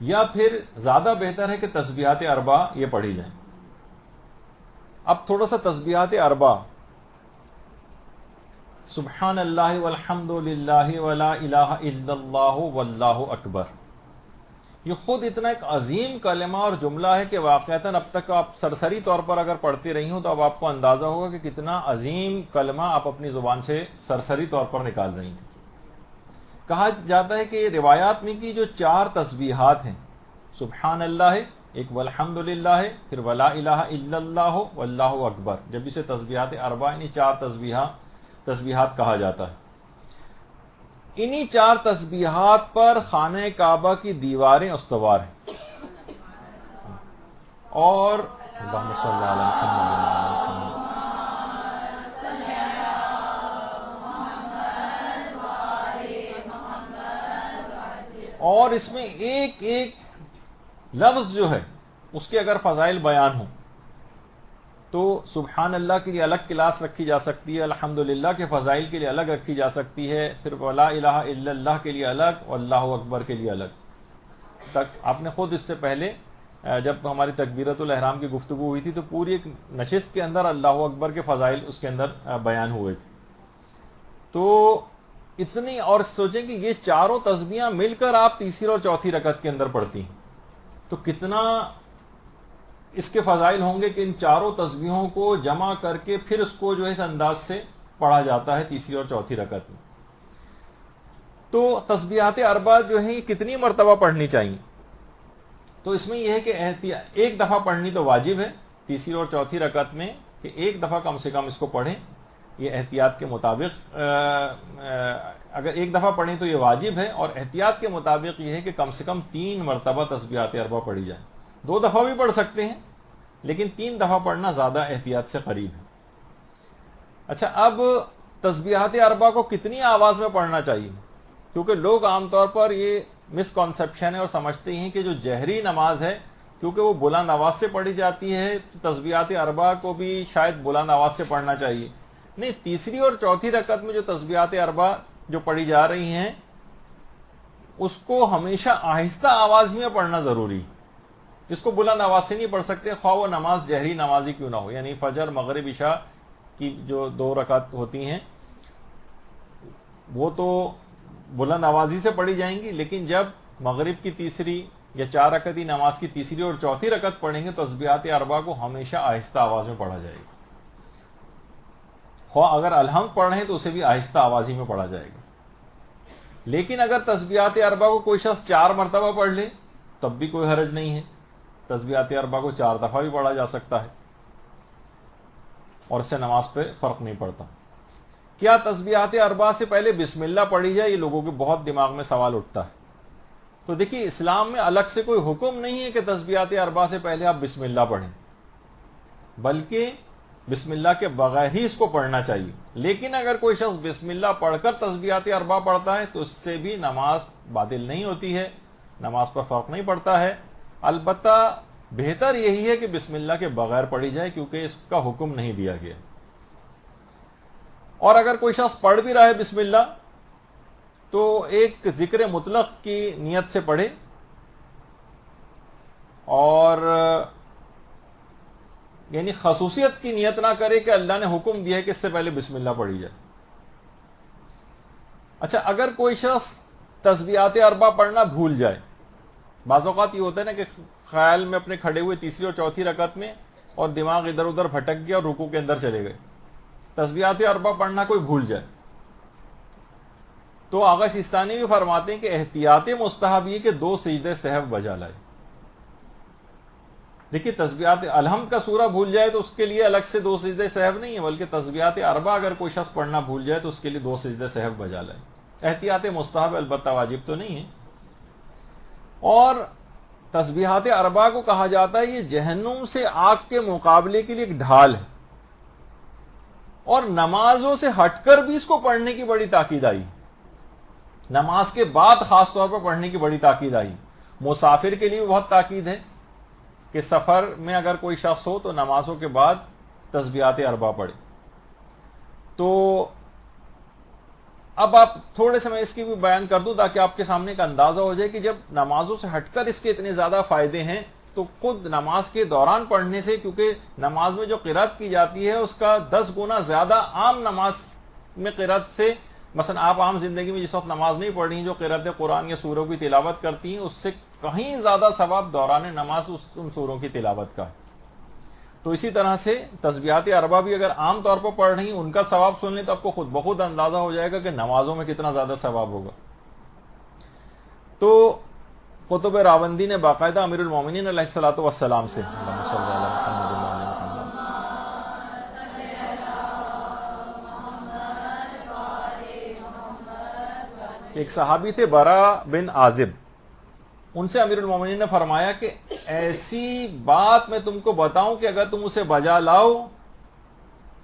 یا پھر زیادہ بہتر ہے کہ تسبیحات اربع یہ پڑھی جائیں. اب تھوڑا سا تسبیحات اربع، سبحان اللہ والحمد للہ ولا الہ الا اللہ واللہ اکبر، یہ خود اتنا ایک عظیم کلمہ اور جملہ ہے کہ واقعتاً اب تک آپ سرسری طور پر اگر پڑھتے رہی ہوں تو اب آپ کو اندازہ ہوگا کہ کتنا عظیم کلمہ آپ اپنی زبان سے سرسری طور پر نکال رہی تھیں. کہا جاتا ہے کہ روایات میں کی جو 4 تسبیحات ہیں، سبحان اللہ ہے ایک، والحمد للہ ہے پھر ولا الہ الا اللہ واللہ اکبر، جب اسے تسبیحات اربع یعنی 4 تسبیحات کہا جاتا ہے. انہی 4 تسبیحات پر خانہ کعبہ کی دیواریں استوار ہیں. اور اللہم صلی علی محمد. اور اس میں ایک ایک لفظ جو ہے اس کے اگر فضائل بیان ہوں تو سبحان اللہ کے لیے الگ کلاس رکھی جا سکتی ہے، الحمدللہ کے فضائل کے لیے الگ رکھی جا سکتی ہے، پھر ولا الہ الا اللہ کے لیے الگ اور اللہ اکبر کے لیے الگ. تک آپ نے خود اس سے پہلے جب ہماری تکبیرۃ الاحرام کی گفتگو ہوئی تھی تو پوری ایک نشست کے اندر اللہ اکبر کے فضائل اس کے اندر بیان ہوئے تھے. تو اتنی، اور سوچیں کہ یہ چاروں تسبیحاں مل کر آپ تیسری اور چوتھی رکعت کے اندر پڑھتی ہیں تو کتنا اس کے فضائل ہوں گے کہ ان چاروں تسبیحوں کو جمع کر کے پھر اس کو جو ہے اس انداز سے پڑھا جاتا ہے تیسری اور چوتھی رکعت میں. تو تسبیحات اربع جو ہیں یہ کتنی مرتبہ پڑھنی چاہیے؟ تو اس میں یہ ہے کہ ایک دفعہ پڑھنی تو واجب ہے تیسری اور چوتھی رکعت میں، کہ ایک دفعہ کم سے کم اس کو پڑھیں. یہ احتیاط کے مطابق اگر ایک دفعہ پڑھیں تو یہ واجب ہے، اور احتیاط کے مطابق یہ ہے کہ کم سے کم 3 مرتبہ تسبیحات اربع پڑھی جائیں. 2 دفعہ بھی پڑھ سکتے ہیں لیکن 3 دفعہ پڑھنا زیادہ احتیاط سے قریب ہے. اچھا، اب تسبیحات اربع کو کتنی آواز میں پڑھنا چاہیے؟ کیونکہ لوگ عام طور پر یہ مسکنسیپشن ہے اور سمجھتے ہیں کہ جو جہری نماز ہے کیونکہ وہ بلند آواز سے پڑھی جاتی ہے تو تسبیحات اربع کو بھی شاید بلند آواز سے پڑھنا چاہیے. نہیں، تیسری اور چوتھی رکعت میں جو تسبیحات اربع جو پڑھی جا رہی ہیں اس کو ہمیشہ آہستہ آواز ہی میں پڑھنا ضروری ہے. اس کو بلند آواز سے نہیں پڑھ سکتے، خواہ وہ نماز جہری نمازی کیوں نہ ہو. یعنی فجر، مغرب، عشاء کی جو 2 رکعت ہوتی ہیں وہ تو بلند آوازی سے پڑھی جائیں گی، لیکن جب مغرب کی تیسری یا 4 رکعتی نماز کی تیسری اور چوتھی رکعت پڑھیں گے تو تسبیحات اربع کو ہمیشہ آہستہ آواز میں پڑھا جائے گا. خواہ اگر الحمد پڑھیں تو اسے بھی آہستہ آوازی میں پڑھا جائے گا. لیکن اگر تسبیحات اربع کو کوئی شخص 4 مرتبہ پڑھ لے تب بھی کوئی حرج نہیں ہے. تسبیحات اربع کو 4 دفعہ بھی پڑھا جا سکتا ہے اور اس سے نماز پہ فرق نہیں پڑتا. کیا تسبیحات اربع سے پہلے بسم اللہ پڑھی جائے؟ یہ لوگوں کے بہت دماغ میں سوال اٹھتا ہے. تو دیکھیے، اسلام میں الگ سے کوئی حکم نہیں ہے کہ تسبیحات اربع سے پہلے آپ بسم اللہ پڑھیں، بلکہ بسم اللہ کے بغیر ہی اس کو پڑھنا چاہیے. لیکن اگر کوئی شخص بسم اللہ پڑھ کر تسبیحات اربع پڑھتا ہے تو اس سے بھی نماز باطل نہیں ہوتی ہے، نماز پر فرق نہیں پڑتا ہے. البتہ بہتر یہی ہے کہ بسم اللہ کے بغیر پڑھی جائے کیونکہ اس کا حکم نہیں دیا گیا. اور اگر کوئی شخص پڑھ بھی رہا ہے بسم اللہ تو ایک ذکر مطلق کی نیت سے پڑھے، اور یعنی خصوصیت کی نیت نہ کرے کہ اللہ نے حکم دیا ہے کہ اس سے پہلے بسم اللہ پڑھی جائے. اچھا، اگر کوئی شخص تسبیحات اربع پڑھنا بھول جائے، بعض اوقات یہ ہوتا ہے نا کہ خیال میں اپنے کھڑے ہوئے تیسری اور چوتھی رکعت میں اور دماغ ادھر ادھر بھٹک گیا اور رکوع کے اندر چلے گئے، تسبیحات اربع پڑھنا کوئی بھول جائے تو آغا سیستانی بھی فرماتے ہیں کہ احتیاط مستحب یہ کہ 2 سجدے سہو بجا لائے. دیکھیے، تسبیحات الحمد کا سورہ بھول جائے تو اس کے لیے الگ سے 2 سجدے سہو نہیں ہے، بلکہ تسبیحات اربع اگر کوئی شخص پڑھنا بھول جائے تو اس کے لیے 2 سجدے سہو بجا لائے. احتیاط مستحب، البتہ واجب تو نہیں ہے. اور تسبیحات اربع کو کہا جاتا ہے یہ جہنم سے آگ کے مقابلے کے لیے ایک ڈھال ہے، اور نمازوں سے ہٹ کر بھی اس کو پڑھنے کی بڑی تاکید آئی. نماز کے بعد خاص طور پر پڑھنے کی بڑی تاکید آئی. مسافر کے لیے بہت تاکید ہے کہ سفر میں اگر کوئی شخص ہو تو نمازوں کے بعد تسبیحات اربع پڑھے. تو اب آپ تھوڑے سے میں اس کی بھی بیان کر دوں تاکہ آپ کے سامنے کا اندازہ ہو جائے کہ جب نمازوں سے ہٹ کر اس کے اتنے زیادہ فائدے ہیں تو خود نماز کے دوران پڑھنے سے، کیونکہ نماز میں جو قرات کی جاتی ہے اس کا 10 گنا زیادہ عام نماز میں قرات سے، مثلا آپ عام زندگی میں جس وقت نماز نہیں پڑھ رہی جو قرات قرآن یا سوروں کی تلاوت کرتی ہیں، اس سے کہیں زیادہ ثواب دوران نماز ان سوروں کی تلاوت کا ہے۔ تو اسی طرح سے تسبیحات اربع بھی اگر عام طور پر پڑھ رہی ہیں، ان کا ثواب سن لیں تو آپ کو خود بخود اندازہ ہو جائے گا کہ نمازوں میں کتنا زیادہ ثواب ہوگا۔ تو قطب راوندی نے باقاعدہ امیر المومنین علیہ الصلوۃ والسلام سے ایک صحابی تھے برا بن عازب، ان سے امیر المومنین نے فرمایا کہ ایسی بات میں تم کو بتاؤں کہ اگر تم اسے بجا لاؤ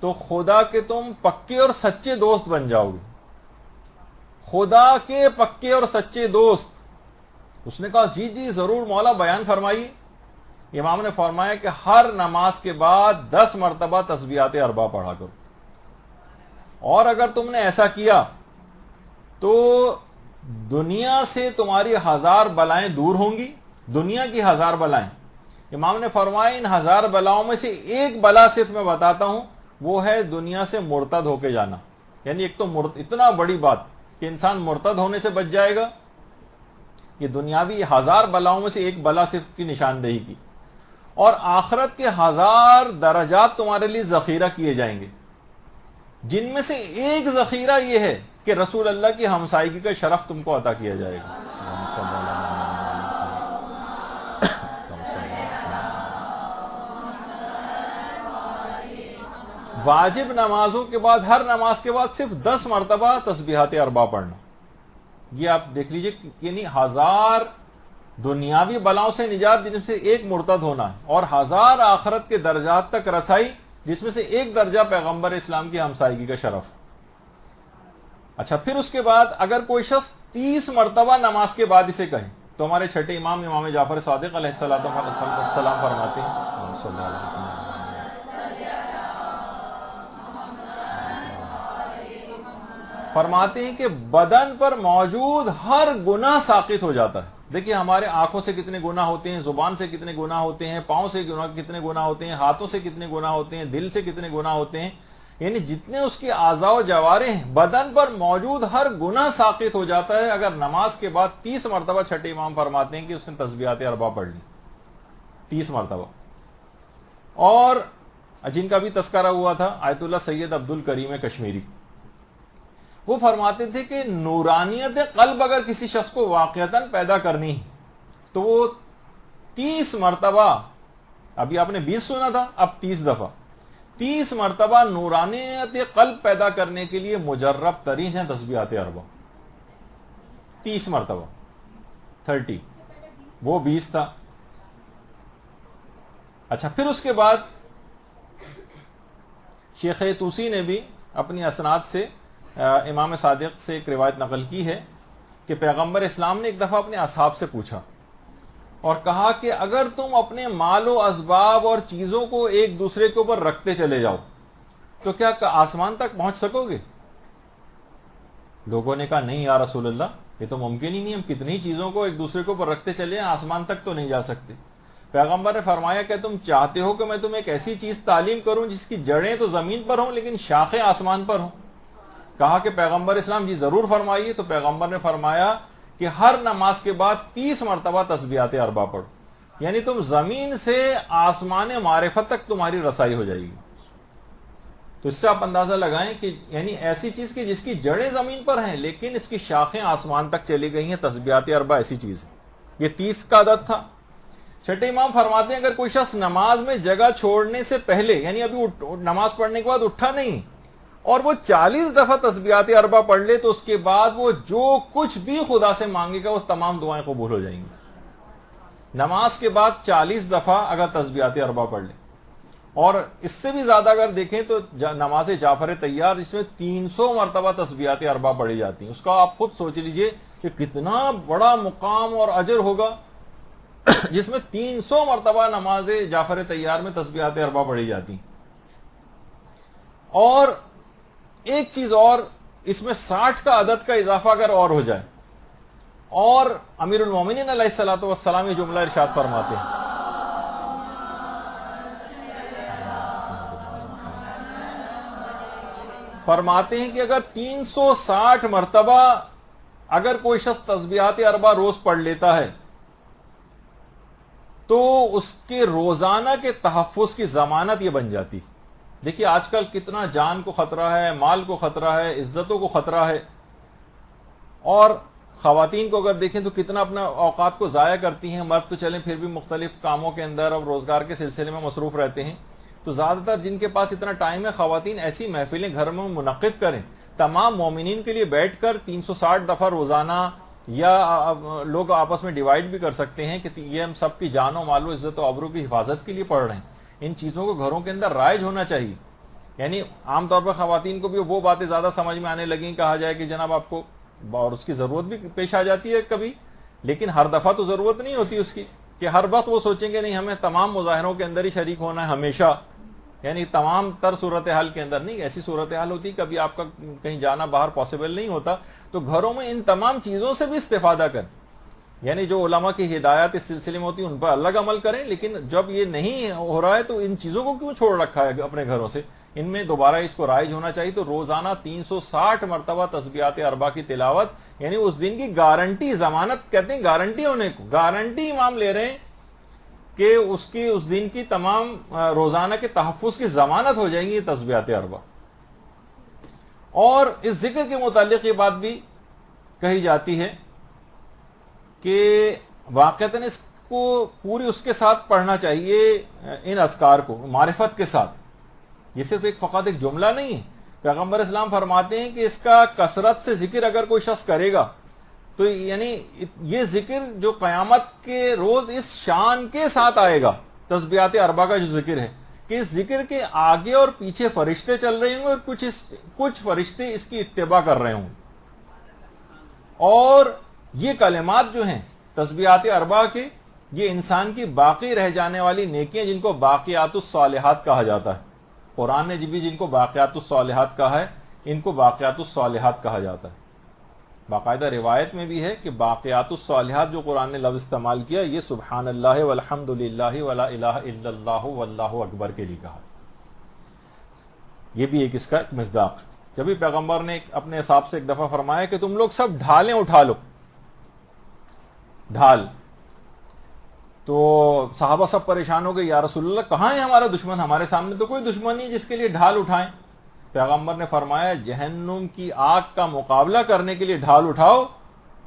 تو خدا کے تم پکے اور سچے دوست بن جاؤ گے۔ خدا کے پکے اور سچے دوست۔ اس نے کہا جی جی ضرور مولا، بیان فرمائیے۔ امام نے فرمایا کہ ہر نماز کے بعد 10 مرتبہ تسبیحات اربع پڑھا کرو، اور اگر تم نے ایسا کیا تو دنیا سے تمہاری 1000 بلائیں دور ہوں گی، دنیا کی 1000 بلائیں۔ امام نے فرمایا ان 1000 بلاؤں میں سے ایک بلا صرف میں بتاتا ہوں، وہ ہے دنیا سے مرتد ہو کے جانا۔ یعنی ایک تو اتنا بڑی بات کہ انسان مرتد ہونے سے بچ جائے گا، یہ دنیاوی 1000 بلاؤں میں سے ایک بلا صرف کی نشاندہی کی، اور آخرت کے 1000 درجات تمہارے لیے ذخیرہ کیے جائیں گے، جن میں سے ایک ذخیرہ یہ ہے کہ رسول اللہ کی ہمسائیگی کا شرف تم کو عطا کیا جائے گا۔ واجب نمازوں کے بعد ہر نماز کے بعد صرف 10 مرتبہ تسبیحات اربع پڑھنا، یہ آپ دیکھ لیجئے، یعنی 1000 دنیاوی بلاؤں سے نجات جن میں سے ایک مرتد ہونا ہے، اور 1000 آخرت کے درجات تک رسائی جس میں سے ایک درجہ پیغمبر اسلام کی ہمسائیگی کا شرف۔ اچھا، پھر اس کے بعد اگر کوئی شخص 30 مرتبہ نماز کے بعد اسے کہے تو ہمارے چھٹے امام امام جعفر صادق علیہ السلام فرماتے ہیں کہ بدن پر موجود ہر گناہ ساقط ہو جاتا ہے۔ دیکھیے ہمارے آنکھوں سے کتنے گناہ ہوتے ہیں، زبان سے کتنے گناہ ہوتے ہیں، پاؤں سے کتنے گناہ ہوتے ہیں، ہاتھوں سے کتنے گناہ ہوتے ہیں، دل سے کتنے گناہ ہوتے ہیں، یعنی جتنے اس کے اعضاء و جوارح ہیں بدن پر موجود ہر گناہ ساقط ہو جاتا ہے اگر نماز کے بعد 30 مرتبہ چھٹے امام فرماتے ہیں کہ اس نے تسبیحات اربع پڑھ لی 30 مرتبہ۔ اور جن کا بھی تذکرہ ہوا تھا آیت اللہ سید عبد الکریم کشمیری، وہ فرماتے تھے کہ نورانیت قلب اگر کسی شخص کو واقعتاً پیدا کرنی ہے تو وہ 30 مرتبہ، ابھی آپ نے 20 سنا تھا، اب 30 دفعہ 30 مرتبہ نورانیت قلب پیدا کرنے کے لیے مجرب ترین ہے تسبیحات اربع۔ 30 مرتبہ 30، وہ 20 تھا۔ اچھا، پھر اس کے بعد شیخ توسی نے بھی اپنی اسناد سے امام صادق سے ایک روایت نقل کی ہے کہ پیغمبر اسلام نے ایک دفعہ اپنے اصحاب سے پوچھا اور کہا کہ اگر تم اپنے مال و اسباب اور چیزوں کو ایک دوسرے کے اوپر رکھتے چلے جاؤ تو کیا آسمان تک پہنچ سکو گے؟ لوگوں نے کہا نہیں یا رسول اللہ، یہ تو ممکن ہی نہیں، ہم کتنی چیزوں کو ایک دوسرے کے اوپر رکھتے چلے ہیں، آسمان تک تو نہیں جا سکتے۔ پیغمبر نے فرمایا کہ تم چاہتے ہو کہ میں تمہیں ایک ایسی چیز تعلیم کروں جس کی جڑیں تو زمین پر ہوں لیکن شاخیں آسمان پر ہوں؟ کہا کہ پیغمبر اسلام جی ضرور فرمائیے۔ تو پیغمبر نے فرمایا کہ ہر نماز کے بعد 30 مرتبہ تسبیحات اربع پڑھو، یعنی تم زمین سے آسمان معرفت تک تمہاری رسائی ہو جائے گی۔ تو اس سے آپ اندازہ لگائیں کہ یعنی ایسی چیز کی جس کی جڑیں زمین پر ہیں لیکن اس کی شاخیں آسمان تک چلی گئی ہیں، تسبیحات اربع ایسی چیز ہے۔ یہ 30 کا عدد تھا۔ چھٹے امام فرماتے ہیں اگر کوئی شخص نماز میں جگہ چھوڑنے سے پہلے، یعنی ابھی نماز پڑھنے کے بعد اٹھا نہیں اور وہ 40 دفعہ تسبیحات اربع پڑھ لے تو اس کے بعد وہ جو کچھ بھی خدا سے مانگے گا وہ تمام دعائیں قبول ہو جائیں گی۔ نماز کے بعد 40 دفعہ اگر تسبیحات اربع پڑھ لے، اور اس سے بھی زیادہ اگر دیکھیں تو نماز جعفر طیار جس میں 300 مرتبہ تسبیحات اربع پڑھی جاتی ہیں، اس کا آپ خود سوچ لیجئے کہ کتنا بڑا مقام اور اجر ہوگا جس میں 300 مرتبہ نماز جعفر طیار میں تسبیحات اربع پڑھی جاتی ہیں۔ اور ایک چیز اور اس میں 60 کا عدد کا اضافہ اگر اور ہو جائے. اور امیر المومنین علیہ الصلوۃ والسلام یہ جملہ ارشاد فرماتے ہیں کہ اگر 360 مرتبہ اگر کوئی شخص تسبیحات اربع روز پڑھ لیتا ہے تو اس کے روزانہ کے تحفظ کی ضمانت یہ بن جاتی. دیکھیے آج کل کتنا جان کو خطرہ ہے، مال کو خطرہ ہے، عزتوں کو خطرہ ہے، اور خواتین کو اگر دیکھیں تو کتنا اپنا اوقات کو ضائع کرتی ہیں. مرد تو چلیں پھر بھی مختلف کاموں کے اندر اور روزگار کے سلسلے میں مصروف رہتے ہیں، تو زیادہ تر جن کے پاس اتنا ٹائم ہے خواتین ایسی محفلیں گھر میں منعقد کریں، تمام مومنین کے لیے بیٹھ کر 360 دفعہ روزانہ، یا لوگ آپس میں ڈیوائیڈ بھی کر سکتے ہیں کہ یہ ہم سب کی جان و مال و عزت و آبرو کی حفاظت کے لیے پڑھ رہے ہیں. ان چیزوں کو گھروں کے اندر رائج ہونا چاہیے. یعنی عام طور پر خواتین کو بھی وہ باتیں زیادہ سمجھ میں آنے لگیں، کہا جائے کہ جناب آپ کو، اور اس کی ضرورت بھی پیش آ جاتی ہے کبھی، لیکن ہر دفعہ تو ضرورت نہیں ہوتی اس کی کہ ہر وقت وہ سوچیں گے نہیں ہمیں تمام مظاہروں کے اندر ہی شریک ہونا ہے ہمیشہ، یعنی تمام تر صورتحال کے اندر نہیں. ایسی صورتحال ہوتی کبھی آپ کا کہیں جانا باہر پاسبل نہیں ہوتا، تو گھروں میں ان تمام چیزوں سے بھی استفادہ کریں. یعنی جو علماء کی ہدایات اس سلسلے میں ہوتی ہیں ان پر الگ عمل کریں، لیکن جب یہ نہیں ہو رہا ہے تو ان چیزوں کو کیوں چھوڑ رکھا ہے اپنے گھروں سے؟ ان میں دوبارہ اس کو رائج ہونا چاہیے. تو روزانہ 360 مرتبہ تسبیحات اربع کی تلاوت، یعنی اس دن کی گارنٹی، ضمانت کہتے ہیں گارنٹی ہونے کو، گارنٹی امام لے رہے ہیں کہ اس دن کی تمام روزانہ کے تحفظ کی ضمانت ہو جائیں گی تسبیحات اربع. اور اس ذکر کے متعلق یہ بات بھی کہی جاتی ہے کہ واقعتاً اس کو پوری اس کے ساتھ پڑھنا چاہیے، ان اذکار کو معرفت کے ساتھ. یہ صرف فقط ایک جملہ نہیں ہے. پیغمبر اسلام فرماتے ہیں کہ اس کا کثرت سے ذکر اگر کوئی شخص کرے گا تو یعنی یہ ذکر جو قیامت کے روز اس شان کے ساتھ آئے گا، تسبیحات اربع کا جو ذکر ہے، کہ اس ذکر کے آگے اور پیچھے فرشتے چل رہے ہوں گے اور کچھ فرشتے اس کی اتباع کر رہے ہوں. اور یہ کلمات جو ہیں تسبیحات اربع کے، یہ انسان کی باقی رہ جانے والی نیکیاں جن کو باقیات الصالحات کہا جاتا ہے. قرآن نے بھی جن کو باقیات الصالحات کہا ہے، ان کو باقیات الصالحات کہا جاتا ہے. باقاعدہ روایت میں بھی ہے کہ باقیات الصالحات جو قرآن نے لفظ استعمال کیا، یہ سبحان اللہ والحمد للہ ولا الہ الا اللہ واللہ اکبر کے لیے کہا. یہ بھی ایک اس کا مصداق. جبھی پیغمبر نے اپنے حساب سے ایک دفعہ فرمایا کہ تم لوگ سب ڈھالیں اٹھا لو، ڈھال. تو صحابہ سب پریشان ہو گئے، یا رسول اللہ کہاں ہے ہمارا دشمن؟ ہمارے سامنے تو کوئی دشمن نہیں جس کے لیے ڈھال اٹھائیں. پیغمبر نے فرمایا جہنم کی آگ کا مقابلہ کرنے کے لیے ڈھال اٹھاؤ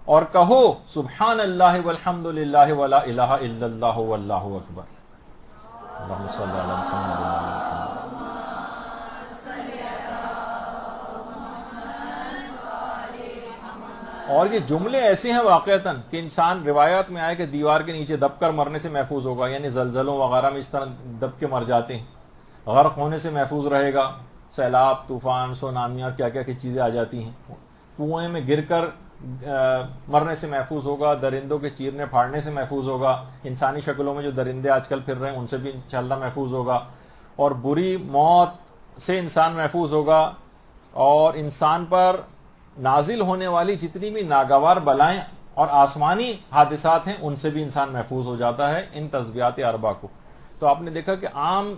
اور کہو سبحان اللہ والحمد للہ ولا الہ الا اللہ واللہ اکبر. اللہم صلی علی محمد. اور یہ جملے ایسے ہیں واقعتاً کہ انسان، روایات میں آئے کہ دیوار کے نیچے دب کر مرنے سے محفوظ ہوگا، یعنی زلزلوں وغیرہ میں اس طرح دب کے مر جاتے ہیں، غرق ہونے سے محفوظ رہے گا، سیلاب، طوفان، سونامیاں اور کیا کیا کی چیزیں آ جاتی ہیں، کنویں میں گر کر مرنے سے محفوظ ہوگا، درندوں کے چیرنے پھاڑنے سے محفوظ ہوگا، انسانی شکلوں میں جو درندے آج کل پھر رہے ہیں ان سے بھی انشاءاللہ محفوظ ہوگا، اور بری موت سے انسان محفوظ ہوگا، اور انسان پر نازل ہونے والی جتنی بھی ناگوار بلائیں اور آسمانی حادثات ہیں ان سے بھی انسان محفوظ ہو جاتا ہے ان تسبیحات اربع کو. تو آپ نے دیکھا کہ عام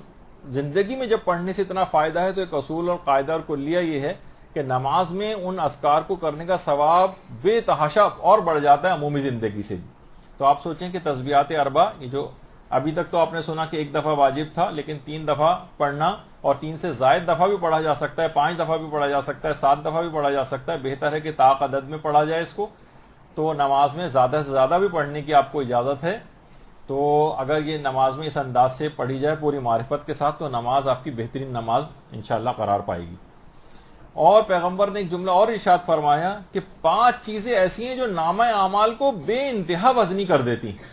زندگی میں جب پڑھنے سے اتنا فائدہ ہے تو ایک اصول اور قاعدہ اور کلیہ یہ ہے کہ نماز میں ان اذکار کو کرنے کا ثواب بے تحاشا اور بڑھ جاتا ہے عمومی زندگی سے بھی. تو آپ سوچیں کہ تسبیحات اربع یہ جو ابھی تک تو آپ نے سنا کہ ایک دفعہ واجب تھا، لیکن 3 دفعہ پڑھنا، اور 3 سے زائد دفعہ بھی پڑھا جا سکتا ہے، 5 دفعہ بھی پڑھا جا سکتا ہے، 7 دفعہ بھی پڑھا جا سکتا ہے. بہتر ہے کہ طاق عدد میں پڑھا جائے اس کو. تو نماز میں زیادہ سے زیادہ بھی پڑھنے کی آپ کو اجازت ہے. تو اگر یہ نماز میں اس انداز سے پڑھی جائے پوری معرفت کے ساتھ تو نماز آپ کی بہترین نماز انشاءاللہ قرار پائے گی. اور پیغمبر نے ایک جملہ اور ارشاد فرمایا کہ 5 چیزیں ایسی ہیں جو نامہ اعمال کو بے انتہا وزنی کر دیتی ہیں.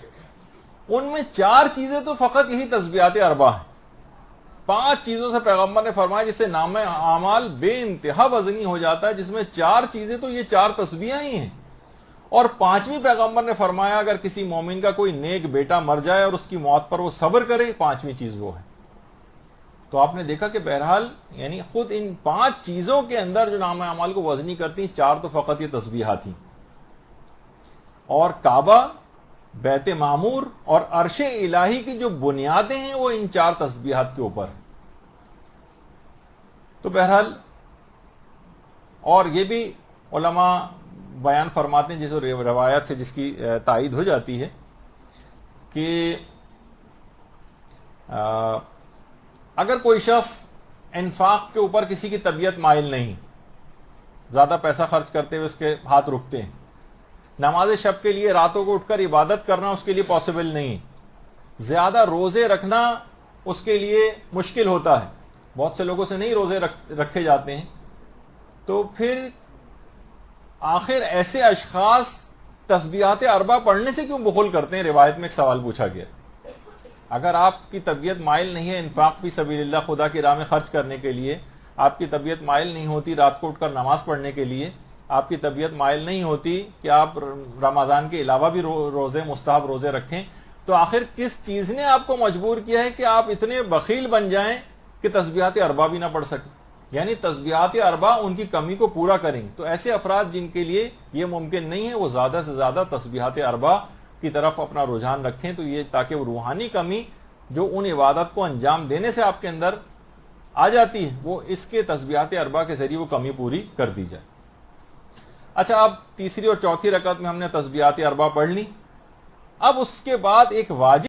ان میں 4 چیزیں تو فقط یہی تسبیحات اربع ہیں. 5 چیزوں سے پیغمبر نے فرمایا جس سے نامہ اعمال بے انتہا وزنی ہو جاتا ہے، جس میں 4 چیزیں تو یہ 4 تسبیحیں ہی ہیں. اور 5ویں پیغمبر نے فرمایا اگر کسی مومن کا کوئی نیک بیٹا مر جائے اور اس کی موت پر وہ صبر کرے، 5ویں چیز وہ ہے. تو آپ نے دیکھا کہ بہرحال یعنی خود ان 5 چیزوں کے اندر جو نام اعمال کو وزنی کرتی ہیں 4 تو فقط یہ تسبیحات ہیں، اور کعبہ، بیت معمور اور عرش الہی کی جو بنیادیں ہیں وہ ان 4 تسبیحات کے اوپر ہیں۔ تو بہرحال اور یہ بھی علماء بیان فرماتے ہیں جس روایت سے جس کی تائید ہو جاتی ہے کہ اگر کوئی شخص انفاق کے اوپر کسی کی طبیعت مائل نہیں، زیادہ پیسہ خرچ کرتے ہوئے اس کے ہاتھ رکتے ہیں، نماز شب کے لیے راتوں کو اٹھ کر عبادت کرنا اس کے لیے پاسبل نہیں، زیادہ روزے رکھنا اس کے لیے مشکل ہوتا ہے، بہت سے لوگوں سے نہیں روزے رکھے جاتے ہیں، تو پھر آخر ایسے اشخاص تسبیحات اربع پڑھنے سے کیوں بخل کرتے ہیں؟ روایت میں ایک سوال پوچھا گیا، اگر آپ کی طبیعت مائل نہیں ہے انفاق فی سبیل اللہ، خدا کی راہ میں خرچ کرنے کے لیے، آپ کی طبیعت مائل نہیں ہوتی رات کو اٹھ کر نماز پڑھنے کے لیے، آپ کی طبیعت مائل نہیں ہوتی کہ آپ رمضان کے علاوہ بھی روزے مستحب روزے رکھیں، تو آخر کس چیز نے آپ کو مجبور کیا ہے کہ آپ اتنے بخیل بن جائیں کہ تسبیحات اربع بھی نہ پڑھ سکیں؟ یعنی تسبیحات اربع ان کی کمی کو پورا کریں گے۔ تو ایسے افراد جن کے لیے یہ ممکن نہیں ہے وہ زیادہ سے زیادہ تسبیحات اربع کی طرف اپنا رجحان رکھیں، تو یہ تاکہ وہ روحانی کمی جو ان عبادت کو انجام دینے سے آپ کے اندر آ جاتی ہے وہ اس کے تسبیحات اربع کے ذریعے وہ کمی پوری کر دی جائے۔ اچھا، اب تیسری اور چوتھی رکعت میں ہم نے تسبیحات اربع پڑھ لی، اب اس کے بعد ایک واجب